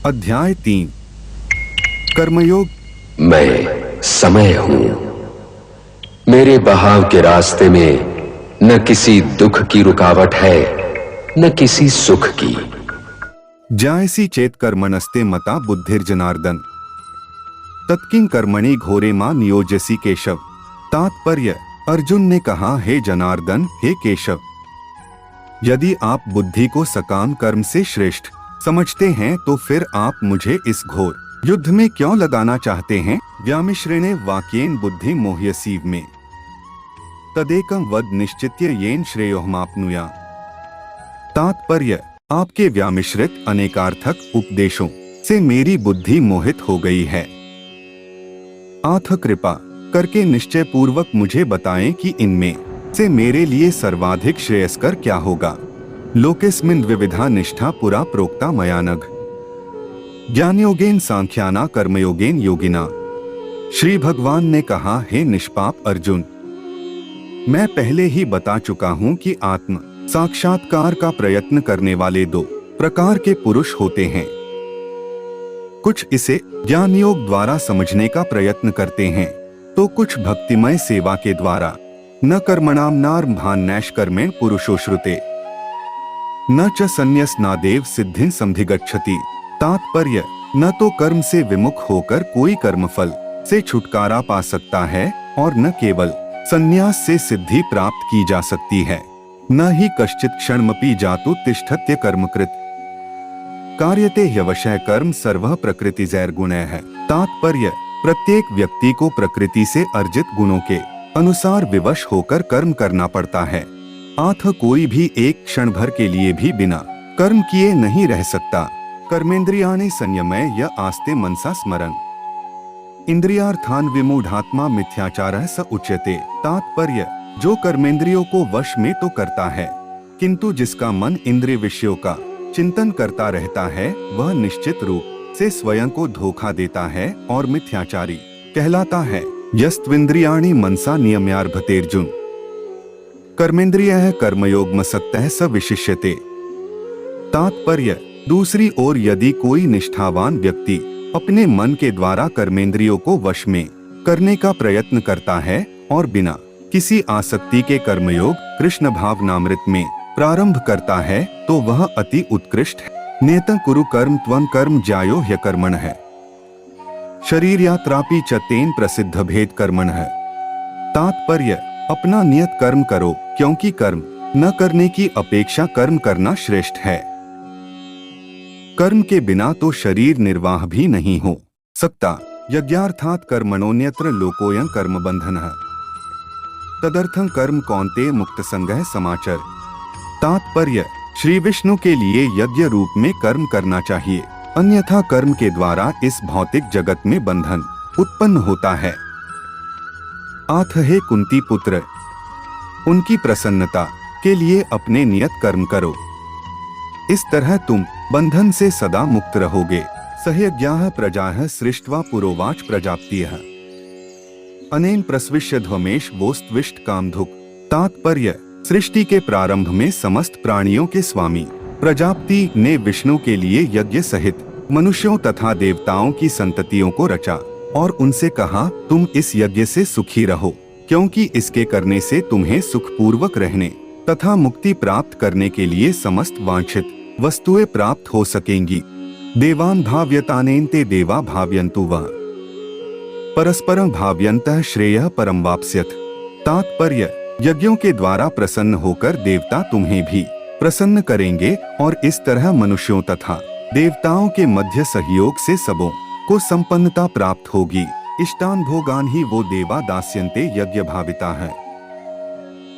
अध्याय 3 कर्मयोग। मैं समय हूं। मेरे बहाव के रास्ते में न किसी दुख की रुकावट है न किसी सुख की। जायसी चेत कर्मणस्ते मता बुद्धिर्जनार्दन तत्किं कर्मणि घोरे मां नियोजसी केशव। तात्पर्य। अर्जुन ने कहा, हे जनार्दन, हे केशव, यदि आप बुद्धि को सकाम कर्म से श्रेष्ठ समझते हैं तो फिर आप मुझे इस घोर युद्ध में क्यों लगाना चाहते हैं। व्यामिश्रेणे वाक्येन बुद्धि मोह्यसीव में तदेकं वद निश्चित्य येन श्रेयोहमाप्नुया। तात्पर्य। आपके व्यामिश्रित अनेकार्थक उपदेशों से मेरी बुद्धि मोहित हो गई है। आथ कृपा करके निश्चय पूर्वक मुझे बताएं कि इनमें से मेरे लिए सर्वाधिक श्रेयस्कर क्या होगा। लोकेस्मिन् द्विविधा निष्ठा पुरा प्रोक्ता मया नघ ज्ञानयोगेन सांख्याना कर्मयोगेन योगिना। श्री भगवान ने कहा, हे निष्पाप अर्जुन, मैं पहले ही बता चुका हूं कि आत्म साक्षात्कार का प्रयत्न करने वाले दो प्रकार के पुरुष होते हैं। कुछ इसे ज्ञान योग द्वारा समझने का प्रयत्न करते हैं तो कुछ भक्तिमय सेवा के द्वारा। न कर्मणाम नारंभान्नैष कर्मेण पुरुषो श्रुते न च संन्यसनादेव सिद्धिं समधिगच्छति। तात्पर्य। न तो कर्म से विमुख होकर कोई कर्मफल से छुटकारा पा सकता है और न केवल संन्यास से सिद्धि प्राप्त की जा सकती है। न ही कश्चित् क्षणमपि जातु तिष्ठत्य कर्मकृत कार्यते ह्यवशः कर्म सर्वः प्रकृतिजैर्गुणैः है। तात्पर्य। प्रत्येक व्यक्ति को प्रकृति से अर्जित गुणों के अनुसार विवश होकर कर्म करना पड़ता है। आथ कोई भी एक क्षण भर के लिए भी बिना कर्म किए नहीं रह सकता। कर्मेंद्रियाणि संयमय य आस्ते मनसा स्मरन् इंद्रियार्थान विमूढ़ात्मा मिथ्याचारः स उच्यते। तात्पर्य। जो कर्मेंद्रियों को वश में तो करता है किंतु जिसका मन इंद्रिय विषयों का चिंतन करता रहता है वह निश्चित रूप से स्वयं को धोखा देता है और मिथ्याचारी कहलाता है। यस्त्विन्द्रियाणि मनसा नियम्यार्भतेर्जुन कर्मेंद्रियः कर्मयोगमसक्तः स विशिष्यते। तात्पर्य। दूसरी ओर यदि कोई निष्ठावान व्यक्ति अपने मन के द्वारा कर्मेंद्रियों को वश में करने का प्रयत्न करता है और बिना किसी आसक्ति के कर्मयोग कृष्ण भावनामृत में प्रारंभ करता है तो वह अति उत्कृष्ट है। नेतं कुरु कर्म त्वं कर्म ज्यायो ह्यकर्मणः है शरीर यात्रापि च तेन प्रसिद्ध भेद कर्मणः। तात्पर्य। अपना नियत कर्म करो क्योंकि कर्म न करने की अपेक्षा कर्म करना श्रेष्ठ है। कर्म के बिना तो शरीर निर्वाह भी नहीं हो सकता। यज्ञार्थात् कर्मणोऽन्यत्र लोकोऽयं कर्म बंधनः तदर्थं कर्म कौन्तेय मुक्त संगः समाचर। तात्पर्य। श्री विष्णु के लिए यज्ञ रूप में कर्म करना चाहिए, अन्यथा कर्म के द्वारा इस भौतिक जगत में बंधन उत्पन्न होता है। आथ हे कुंती पुत्र, उनकी प्रसन्नता के लिए अपने नियत कर्म करो। इस तरह तुम बंधन से सदा मुक्त रहोगे। सहयज्ञाः प्रजाः सृष्ट्वा पुरोवाच प्रजाप्तियः अनेन प्रस्विष्य ध्वमेश वोस्त्विष्ट कामधुक्। तात्पर्य। सृष्टि के प्रारंभ में समस्त प्राणियों के स्वामी प्रजापति ने विष्णु के लिए यज्ञ सहित मनुष्यों तथा देवताओं की संततियों को रचा और उनसे कहा, तुम इस यज्ञ से सुखी रहो क्योंकि इसके करने से तुम्हें सुखपूर्वक रहने तथा मुक्ति प्राप्त करने के लिए समस्त वांछित वस्तुएं प्राप्त हो सकेंगी। देवान् भाव्यतानेन ते देवा भाव्यन्तु वः परस्परं भाव्यन्तः श्रेयः परं वाप्स्यथ। तात्पर्य। यज्ञों के द्वारा प्रसन्न होकर देवता तुम्हें भी प्रसन्न करेंगे और इस तरह मनुष्यों तथा देवताओं के मध्य सहयोग से सबों को संपन्नता प्राप्त होगी। इष्टान भोगान ही वो देवा दास्यन्ते यज्ञ भाविता है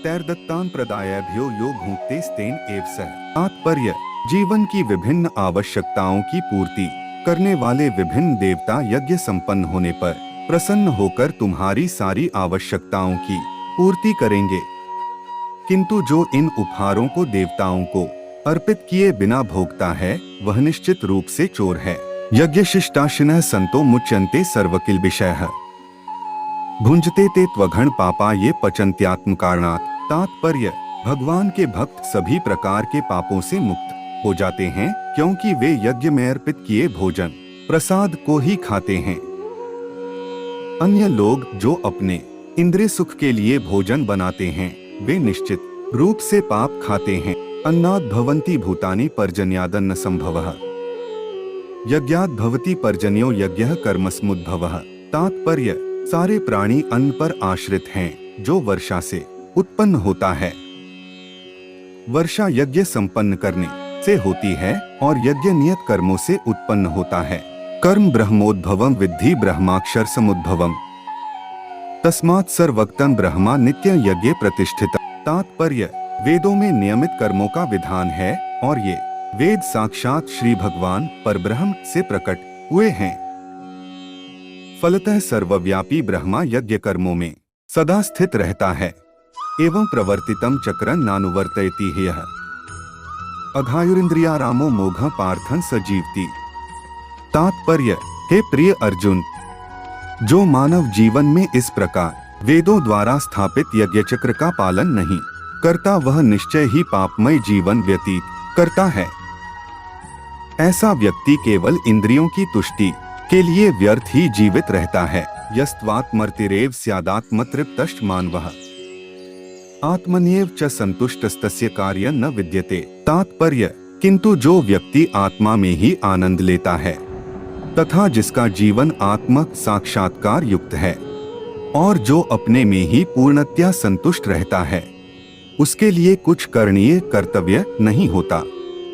तैर्दत्तान प्रदायभ्यो यो भुंक्ते स्तेन एव सः। तात्पर्य। जीवन की विभिन्न आवश्यकताओं की पूर्ति करने वाले विभिन्न देवता यज्ञ संपन्न होने पर प्रसन्न होकर तुम्हारी सारी आवश्यकताओं की पूर्ति करेंगे, किंतु जो इन उपहारों को देवताओं को अर्पित किए बिना भोगता है वह निश्चित रूप से चोर है। यज्ञ शिष्टाशिनः संतो मुच्यन्ते सर्वकिल्बिषयः भुंजते ते त्वघन पापा ये पचन्त्यात्म कारणात्। तात्पर्य। भगवान के भक्त सभी प्रकार के पापों से मुक्त हो जाते हैं, क्योंकि वे यज्ञ में अर्पित किए भोजन प्रसाद को ही खाते हैं। अन्य लोग जो अपने इंद्रिय सुख के लिए भोजन बनाते हैं, वे निश्चित रूप से पाप खाते हैं। अन्नाद् भवन्ति भूतानि पर्जन्यादन्न संभवः। यज्ञाद् भवति पर्जन्यो यज्ञः कर्मसमुद्भवः। तात्पर्य, सारे प्राणी अन्न पर आश्रित हैं, जो वर्षा से उत्पन्न होता है। वर्षा यज्ञ संपन्न करने से होती है और यज्ञ नियत कर्मों से उत्पन्न होता है। कर्म ब्रह्मोद्भवम विद्धि ब्रह्माक्षर समुद्भवम। तस्मात् सर्वक्तं ब्रह्मा नित्य यज्ञ प्रतिष्ठित। तात्पर्य, वेदों में नियमित कर्मों का विधान है और ये वेद साक्षात श्री भगवान परब्रह्म से प्रकट हुए हैं। फलतः सर्वव्यापी ब्रह्मा यज्ञ कर्मों में सदा स्थित रहता है। एवं प्रवर्तितम चक्रं नानुवर्तयति ह्यः। अघायुरिंद्रियारामो मोघ पार्थं सजीवति। तात्पर्य, हे प्रिय अर्जुन, जो मानव जीवन में इस प्रकार वेदों द्वारा स्थापित यज्ञ चक्र का पालन नहीं करता, वह निश्चय ही पापमय जीवन व्यतीत करता है। ऐसा व्यक्ति केवल इंद्रियों की तुष्टि के लिए व्यर्थ ही जीवित रहता है। यस्त्वात्मर्तिरेव स्यादात्मतृप्तश्च मानवः आत्मन्येव च संतुष्टस्तस्य कार्यं न विद्यते। तात्पर्य, किंतु जो व्यक्ति आत्मा में ही आनंद लेता है तथा जिसका जीवन आत्म साक्षात्कार युक्त है और जो अपने में ही पूर्णतया संतुष्ट रहता है, उसके लिए कुछ करणीय कर्तव्य नहीं होता।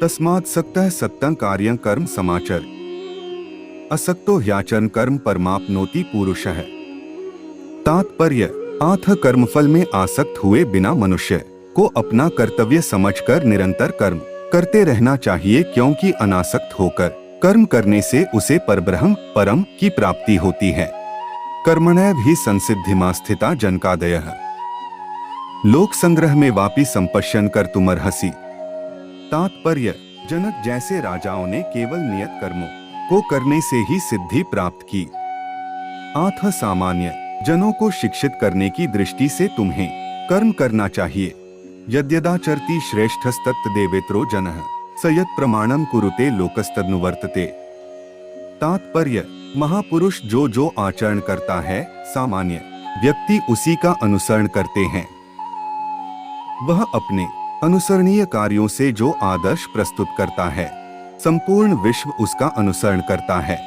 तस्मात् सक्तः सत्तं कार्यं कर्म समाचर असक्तो ह्याचरण कर्म परमाप्नोति पुरुषः। तात्पर्य, आथ कर्मफल में आसक्त हुए बिना मनुष्य को अपना कर्तव्य समझकर निरंतर कर्म करते रहना चाहिए, क्योंकि अनासक्त होकर कर्म करने से उसे परब्रह्म परम की प्राप्ति होती है। कर्मणैव हि संसिद्धिमा स्थिता जनकादयः। लोक संग्रह में वापि संपश्यन कर्तुमर्हसि। तात्पर्य, जनक जैसे राजाओं ने केवल नियत कर्मों को करने से ही सिद्धि प्राप्त की। आथ सामान्य जनों को शिक्षित करने की दृष्टि से तुम्हें कर्म करना चाहिए। यद्यदाचरति श्रेष्ठस्तत्तदेवेतरो जनः स यत् प्रमाणम कुरुते लोकस्तदनुवर्तते। तात्पर्य, महापुरुष जो जो आचरण करता है, सामान्य व्यक्ति उसी का अनुसरण करते हैं। वह अपने अनुसरणीय कार्यों से जो आदर्श प्रस्तुत करता है, संपूर्ण विश्व उसका अनुसरण करता है।